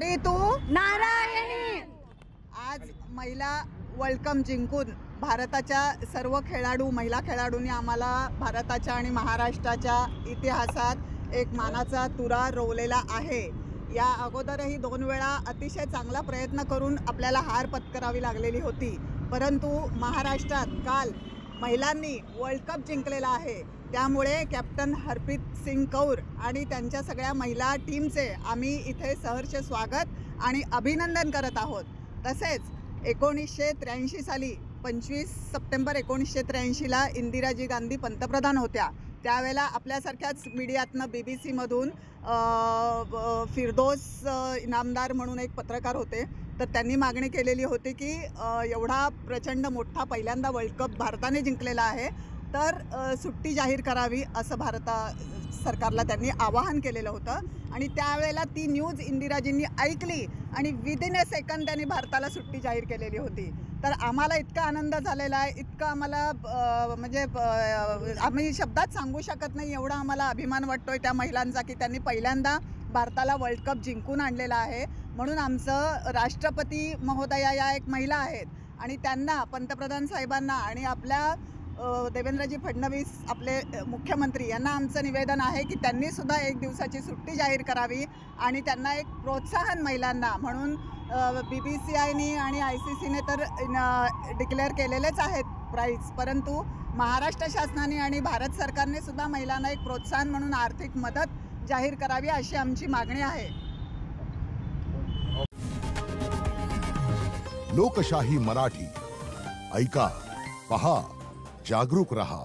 हरी तू नारायणी. आज महिला world cup जिंकून भारताच्या सर्व खेळाडू महिला खेळाडूंनी आम्हाला भारताच्या आणि महाराष्ट्राच्या इतिहासात एक मानाचा तुरा रोवलेला आहे। या अगोदरही 2 वेळा अतिशय चांगला प्रयत्न करून आपल्याला हार पत्करावी लागलेली होती, परंतु महाराष्ट्रात काल महिलांनी वर्ल्ड कप जिंकलेला आहे। त्यामुळे कॅप्टन हरप्रीत सिंग कौर आणि त्यांच्या सगळ्या महिला टीमचे आम्ही इथे सहर्ष स्वागत आणि अभिनंदन करत आहोत। तसेच 1983 साली 25 सप्टेंबर 1983ला इंदिराजी गांधी पंतप्रधान होत्या। त्यावेळेला आपल्यासारख्याच मीडियातनं BBC मधून फिरदोस इनामदार म्हणून एक पत्रकार होते, तर त्यांनी मागणी केलेली होती की एवढा प्रचंड मोठा पहिल्यांदा वर्ल्ड कप भारताने जिंकलेला आहे, तर सुट्टी जाहीर करावी असं भारत सरकारला त्यांनी आवाहन केलेलं होतं। आणि त्यावेळेला ती न्यूज इंदिराजींनी ऐकली आणि विदिन अ सेकंड त्यांनी भारताला सुट्टी जाहीर केलेली होती। तर आम्हाला इतका आनंद झालेला आहे, इतका आम्हाला म्हणजे आम्ही शब्दात सांगू शकत नाही एवढा आम्हाला अभिमान वाटतोय त्या महिलांचा की त्यांनी पहिल्यांदा भारताला वर्ल्ड कप जिंकून आणलेला आहे। म्हणून आमचं राष्ट्रपती महोदया या एक महिला आहेत आणि त्यांना पंतप्रधान साहेबांना आणि आपल्या देवेंद्रजी फडणवीस आपले मुख्यमंत्री यांना आमचं निवेदन आहे की त्यांनी सुद्धा 1 दिवसाची सुट्टी जाहीर करावी आणि त्यांना एक प्रोत्साहन महिलांना म्हणून BBCIने आणि ICCने तर डिक्लेअर केलेलेच आहेत प्राईज, परंतु महाराष्ट्र शासनाने आणि भारत सरकारने सुद्धा महिलांना एक प्रोत्साहन म्हणून आर्थिक मदत जाहीर करावी अशी आमची मागणी आहे। लोकशाही मराठी ऐका, पहा, जागरूक रहा।